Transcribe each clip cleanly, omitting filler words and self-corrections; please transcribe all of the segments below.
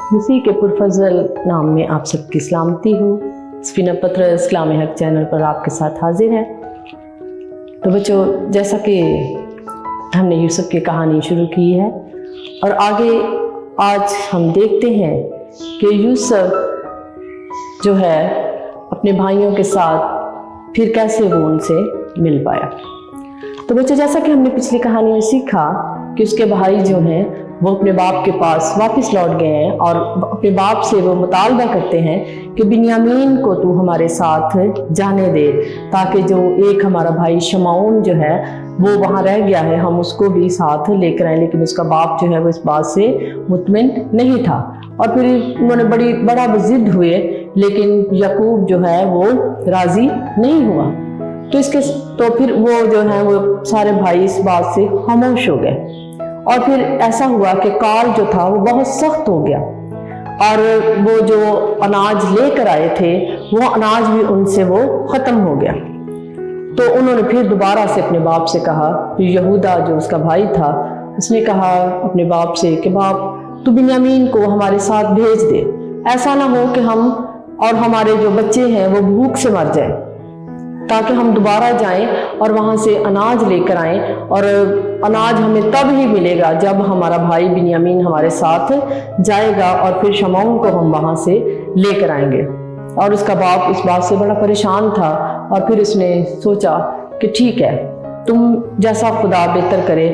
मसीह के पुरफजल नाम में आप सबकी सलामती हो। सफीना पत्र इस्लाम हक चैनल पर आपके साथ हाजिर है। तो बच्चों, जैसा कि हमने यूसुफ की कहानी शुरू की है और आगे आज हम देखते हैं कि यूसुफ जो है अपने भाइयों के साथ फिर कैसे वो उनसे मिल पाया। तो बच्चों, जैसा कि हमने पिछली कहानी में सीखा कि उसके भाई जो हैं वो अपने बाप के पास वापस लौट गए हैं और अपने बाप से वो मुतालबा करते हैं कि बिन्यामीन को तू हमारे साथ जाने दे, ताकि जो एक हमारा भाई शमौन जो है वो वहाँ रह गया है हम उसको भी साथ लेकर आए। लेकिन उसका बाप जो है वो इस बात से मुतमिन नहीं था और फिर उन्होंने बड़ा जिद हुए, लेकिन याकूब जो है वो राज़ी नहीं हुआ। तो फिर वो जो है वो सारे भाई इस बात से खामोश हो गए और फिर ऐसा हुआ कि काल जो था वो बहुत सख्त हो गया और वो जो अनाज लेकर आए थे वो अनाज भी उनसे वो ख़त्म हो गया। तो उन्होंने फिर दोबारा से अपने बाप से कहा। फिर यहूदा जो उसका भाई था उसने कहा अपने बाप से कि बाप तू बिन्यामीन को हमारे साथ भेज दे, ऐसा ना हो कि हम और हमारे जो बच्चे हैं वो भूख से मर जाएं, ताकि हम दोबारा जाएं और वहाँ से अनाज लेकर आएं। और अनाज हमें तब ही मिलेगा जब हमारा भाई बिन्यामीन हमारे साथ जाएगा और फिर शमौन को हम वहाँ से लेकर आएंगे। और उसका बाप इस बात से बड़ा परेशान था और फिर उसने सोचा कि ठीक है, तुम जैसा खुदा बेहतर करे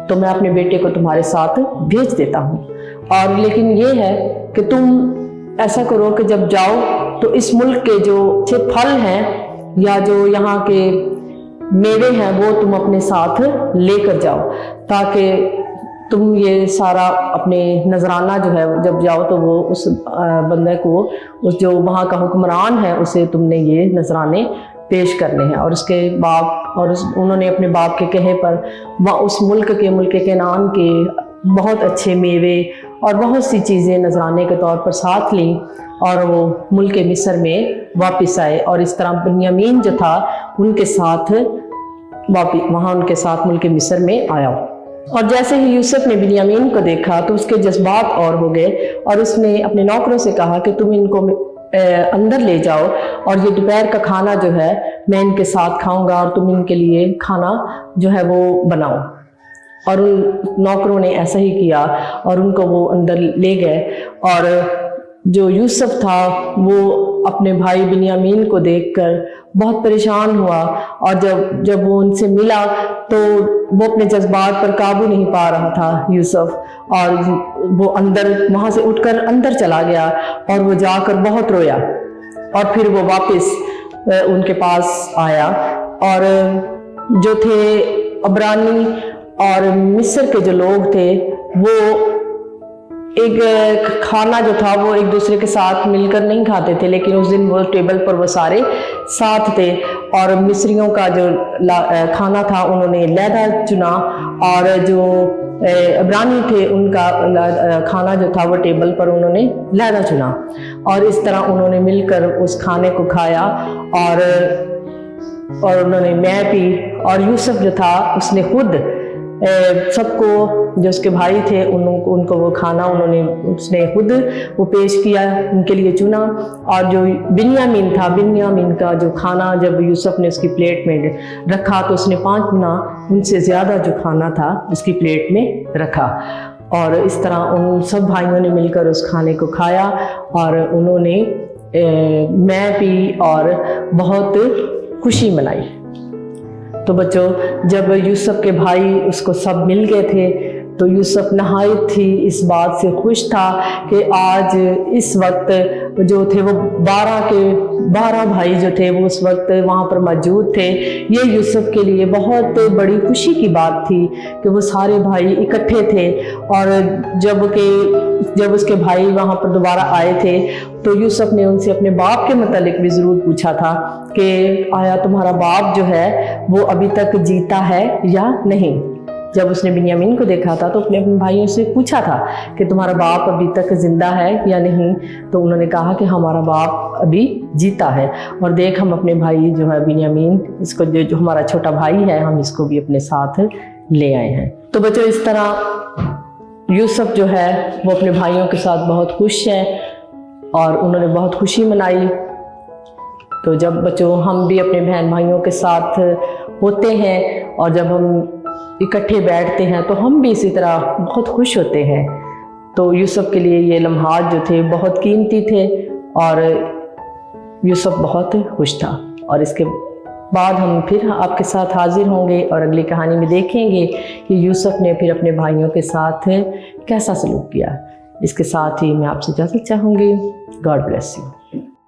तो मैं अपने बेटे को तुम्हारे साथ भेज देता हूँ। और लेकिन ये है कि तुम ऐसा करो कि जब जाओ तो इस मुल्क के जो अच्छे फल हैं या जो यहाँ के मेवे हैं वो तुम अपने साथ लेकर जाओ, ताकि तुम ये सारा अपने नजराना जो है जब जाओ तो वो उस बंदे को, उस जो वहाँ का हुक्मरान है उसे तुमने ये नजराने पेश करने हैं। और उसके बाप उन्होंने अपने बाप के कहे पर उस मुल्क केनान के बहुत अच्छे मेवे और बहुत सी चीज़ें नजराने के तौर पर साथ लीं और वो मुल्क मिस्र में वापस आए। और इस तरह बिन्यामीन जो था उनके साथ वहाँ उनके साथ मुल्क मिस्र में आया। और जैसे ही यूसुफ ने बिन्यामीन को देखा तो उसके जज्बात और हो गए और उसने अपने नौकरों से कहा कि तुम इनको अंदर ले जाओ और ये दोपहर का खाना जो है मैं इनके साथ खाऊंगा और तुम इनके लिए खाना जो है वो बनाओ। और उन नौकरों ने ऐसा ही किया और उनको वो अंदर ले गए। और जो यूसुफ था वो अपने भाई बिन्यामीन को देखकर बहुत परेशान हुआ और जब वो उनसे मिला तो वो अपने जज्बात पर काबू नहीं पा रहा था यूसुफ, और वो अंदर वहाँ से उठकर अंदर चला गया और वो जाकर बहुत रोया। और फिर वो वापस उनके पास आया और जो थे अब्रानी और मिस्र के जो लोग थे वो एक खाना जो था वो एक दूसरे के साथ मिलकर नहीं खाते थे, लेकिन उस दिन वो टेबल पर वो सारे साथ थे। और मिस्रियों का जो खाना था उन्होंने लैदा चुना और जो अब्रानी थे उनका खाना जो था वो टेबल पर उन्होंने लैदा चुना। और इस तरह उन्होंने मिलकर उस खाने को खाया और उन्होंने मैं पी। और यूसुफ जो था उसने खुद सबको, जो उसके भाई थे उनको वो खाना उसने खुद वो पेश किया, उनके लिए चुना। और जो बिन्यामीन का जो खाना जब यूसुफ ने उसकी प्लेट में रखा तो उसने 5 गुना उनसे ज़्यादा जो खाना था उसकी प्लेट में रखा। और इस तरह उन सब भाइयों ने मिलकर उस खाने को खाया और उन्होंने मैं पी और बहुत खुशी मनाई। तो बच्चों, जब यूसुफ के भाई उसको सब मिल गए थे तो यूसुफ नहायत थी इस बात से खुश था कि आज इस वक्त जो थे वो 12 भाई जो थे वो उस वक्त वहाँ पर मौजूद थे। ये यूसुफ के लिए बहुत बड़ी खुशी की बात थी कि वो सारे भाई इकट्ठे थे। और जब उसके भाई वहाँ पर दोबारा आए थे तो यूसुफ ने उनसे अपने बाप के मतलब भी ज़रूर पूछा था कि आया तुम्हारा बाप जो है वो अभी तक जीता है या नहीं। जब उसने बिन्यामीन को देखा था तो अपने भाइयों से पूछा था कि तुम्हारा बाप अभी तक जिंदा है या नहीं। तो उन्होंने कहा कि हमारा बाप अभी जीता है और देख हम अपने भाई जो है बिन्यामीन, इसको जो हमारा छोटा भाई है, हम इसको भी अपने साथ ले आए हैं। तो बच्चों, इस तरह यूसुफ जो है वो अपने भाइयों के साथ बहुत खुश है और उन्होंने बहुत खुशी मनाई। तो जब बच्चों हम भी अपने बहन भाइयों के साथ होते हैं और जब हम इकट्ठे बैठते हैं तो हम भी इसी तरह बहुत खुश होते हैं। तो यूसुफ के लिए ये लम्हात जो थे बहुत कीमती थे और यूसुफ बहुत खुश था। और इसके बाद हम फिर आपके साथ हाजिर होंगे और अगली कहानी में देखेंगे कि यूसुफ ने फिर अपने भाइयों के साथ कैसा सलूक किया। इसके साथ ही मैं आपसे इजाज़त चाहूँगी। God bless you.